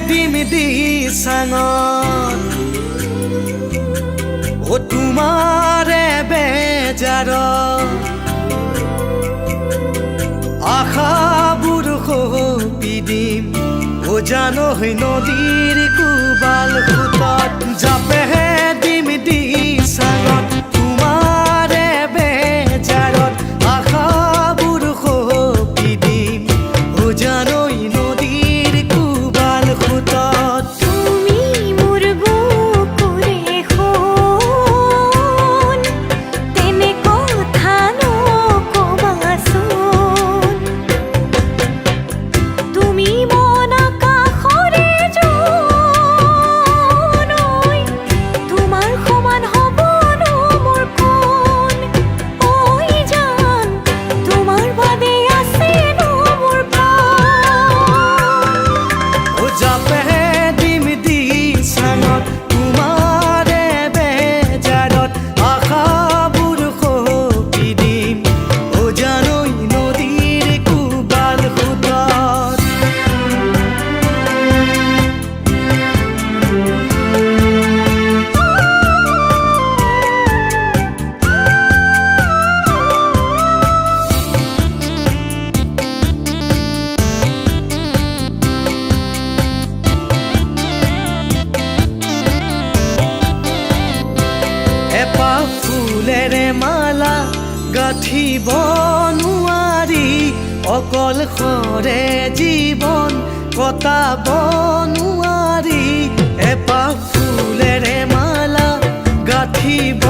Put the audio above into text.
দিম দিচাঙত ও তোমাৰে বেজাৰত আশাবোৰ সপি দিম ও জানৈ নদীৰ কোবাল সোঁতত জাপেহে দিম দিচাঙত তোমাৰে বেজাৰত আশাবোৰ সপি দিম ও জানৈ নদীৰ কোবাল সোঁতত তুমি মোৰ বুকুৰে সোণ তেনে কথা নকবাচোন তুমি মন আকাশৰে জোনৈ তোমাৰ সমান হ'বনো মোৰ কোন ঐ জান তোমাৰ বাদে আছেনো মোৰ প্ৰাণ ও জাপেহে দিম দিচাঙত তোমাৰে বেজাৰত আশাবোৰ সপি দিম ও জানৈ নদীৰ কোবাল সোঁতত এপাহ ফুলেৰে মালা গাঁঠিব নোৱাৰি অকলশৰে জীৱন কটাব নোৱাৰি এপাহ ফুলেৰে মালা গাঁঠিব